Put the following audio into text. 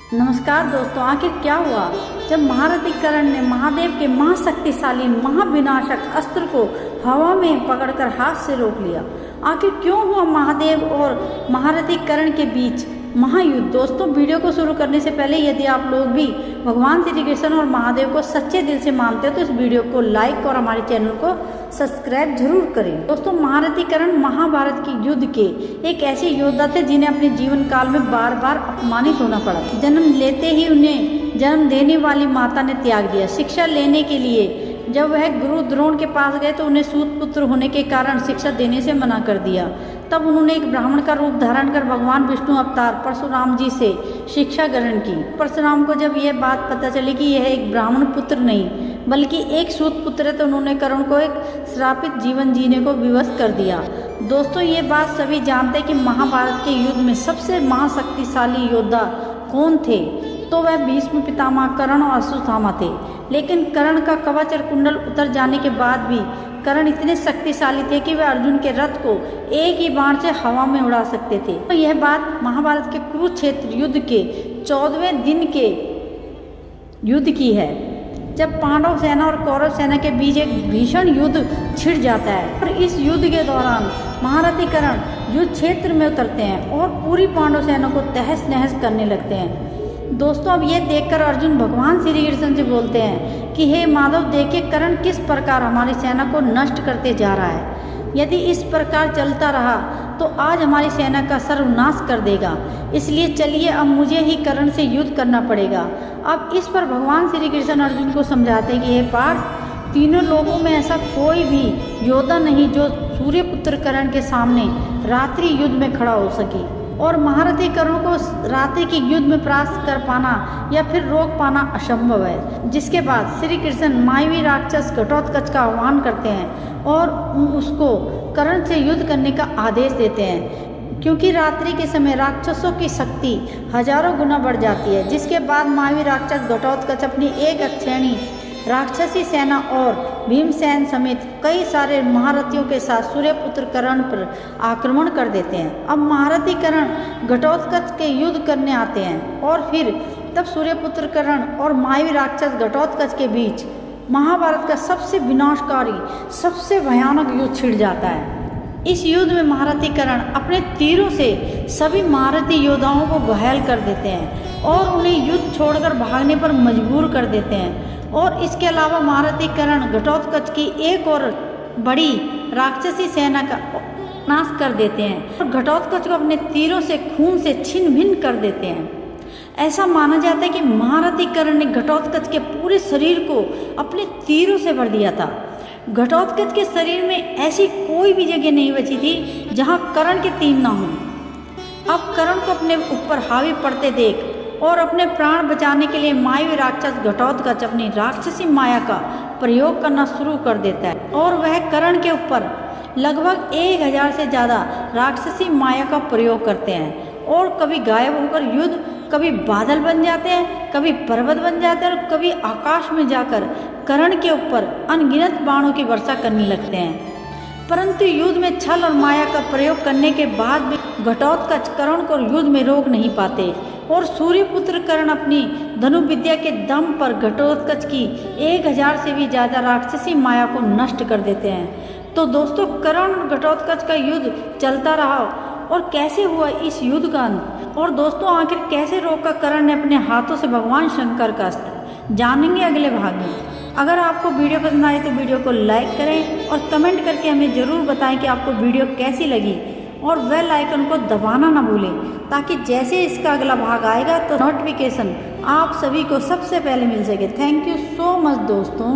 नमस्कार दोस्तों, आखिर क्या हुआ जब महारथी कर्ण ने महादेव के महाशक्तिशाली महाविनाशक अस्त्र को हवा में पकड़कर हाथ से रोक लिया। आखिर क्यों हुआ महादेव और महारथी कर्ण के बीच महायुद्ध। दोस्तों, वीडियो को शुरू करने से पहले यदि आप लोग भी भगवान श्री कृष्ण और महादेव को सच्चे दिल से मानते हो तो इस वीडियो को लाइक और हमारे चैनल को सब्सक्राइब जरूर करें। दोस्तों, महारथी कर्ण महाभारत की युद्ध के एक ऐसे योद्धा थे जिन्हें अपने जीवन काल में बार बार अपमानित होना पड़ा। जन्म लेते ही उन्हें जन्म देने वाली माता ने त्याग दिया। शिक्षा लेने के लिए जब वह गुरु द्रोण के पास गए तो उन्हें सूत पुत्र होने के कारण शिक्षा देने से मना कर दिया। तब उन्होंने एक ब्राह्मण का रूप धारण कर भगवान विष्णु अवतार परशुराम जी से शिक्षा ग्रहण की। परशुराम को जब यह बात पता चली कि यह एक ब्राह्मण पुत्र नहीं बल्कि एक सूत पुत्र है तो उन्होंने कर्ण को एक श्रापित जीवन जीने को विवश कर दिया। दोस्तों, ये बात सभी जानते हैं कि महाभारत के युद्ध में सबसे महाशक्तिशाली योद्धा कौन थे, तो वह भीष्म पितामह कर्ण और अश्वत्थामा थे। लेकिन कर्ण का कवच और कुंडल उतर जाने के बाद भी कर्ण इतने शक्तिशाली थे कि वे अर्जुन के रथ को एक ही बाण से हवा में उड़ा सकते थे। तो यह बात महाभारत के कुरुक्षेत्र युद्ध के 14वें दिन के युद्ध की है, जब पांडव सेना और कौरव सेना के बीच एक भीषण युद्ध छिड़ जाता है। और इस युद्ध के दौरान महारथी कर्ण युद्ध क्षेत्र में उतरते हैं और पूरी पांडव सेना को तहस नहस करने लगते हैं। दोस्तों, अब ये देखकर अर्जुन भगवान श्री कृष्ण से बोलते हैं कि हे माधव, देखिए कर्ण किस प्रकार हमारी सेना को नष्ट करते जा रहा है। यदि इस प्रकार चलता रहा तो आज हमारी सेना का सर्वनाश कर देगा। इसलिए चलिए अब मुझे ही कर्ण से युद्ध करना पड़ेगा। अब इस पर भगवान श्री कृष्ण अर्जुन को समझाते हैं कि हे पार्थ, तीनों लोगों में ऐसा कोई भी योद्धा नहीं जो सूर्यपुत्र कर्ण के सामने रात्रि युद्ध में खड़ा हो सके। और महारथी कर्ण को रात्रि की युद्ध में परास्त कर पाना या फिर रोक पाना असंभव है। जिसके बाद श्री कृष्ण मायावी राक्षस घटोत्कच का आह्वान करते हैं और उसको कर्ण से युद्ध करने का आदेश देते हैं, क्योंकि रात्रि के समय राक्षसों की शक्ति हजारों गुना बढ़ जाती है। जिसके बाद मायावी राक्षस घटोत्कच अपनी एक अक्षेणी राक्षसी सेना और भीमसेन समेत कई सारे महारथियों के साथ सूर्यपुत्र कर्ण पर आक्रमण कर देते हैं। अब महारथी कर्ण घटोत्कच के युद्ध करने आते हैं और फिर तब सूर्यपुत्र कर्ण और मायावी राक्षस घटोत्कच के बीच महाभारत का सबसे विनाशकारी सबसे भयानक युद्ध छिड़ जाता है। इस युद्ध में महारथी कर्ण अपने तीरों से सभी महारथी योद्धाओं को घायल कर देते हैं और उन्हें युद्ध छोड़कर भागने पर मजबूर कर देते हैं। और इसके अलावा महारथी कर्ण घटोत्कच की एक और बड़ी राक्षसी सेना का नाश कर देते हैं और घटोत्कच को अपने तीरों से खून से छिन्न भिन्न कर देते हैं। ऐसा माना जाता है कि महारथी कर्ण ने घटोत्कच के पूरे शरीर को अपने तीरों से भर दिया था। घटोत्कच के शरीर में ऐसी कोई भी जगह नहीं बची थी जहां कर्ण के तीर ना हो। अब कर्ण को अपने ऊपर हावी पड़ते देख और अपने प्राण बचाने के लिए मायावी राक्षस घटोत्कच अपनी राक्षसी माया का प्रयोग करना शुरू कर देता है और वह कर्ण के ऊपर लगभग 1000 से ज़्यादा राक्षसी माया का प्रयोग करते हैं। और कभी गायब होकर युद्ध, कभी बादल बन जाते हैं, कभी पर्वत बन जाते हैं और कभी आकाश में जाकर कर्ण के ऊपर अनगिनत बाणों की वर्षा करने लगते हैं। परंतु युद्ध में छल और माया का प्रयोग करने के बाद भी घटोत्कच कर्ण को युद्ध में रोक नहीं पाते और सूर्यपुत्र कर्ण अपनी धनुर्विद्या के दम पर घटोत्कच की 1000 से भी ज़्यादा राक्षसी माया को नष्ट कर देते हैं। तो दोस्तों, कर्ण घटोत्कच का युद्ध चलता रहा और कैसे हुआ इस युद्ध का अंत, और दोस्तों आखिर कैसे रोका कर्ण ने अपने हाथों से भगवान शंकर का अस्त्र, जानेंगे अगले भाग में। अगर आपको वीडियो पसंद आए तो वीडियो को लाइक करें और कमेंट करके हमें ज़रूर बताएं कि आपको वीडियो कैसी लगी और बेल आइकन को दबाना ना भूलें, ताकि जैसे इसका अगला भाग आएगा तो नोटिफिकेशन आप सभी को सबसे पहले मिल सके। थैंक यू सो मच दोस्तों।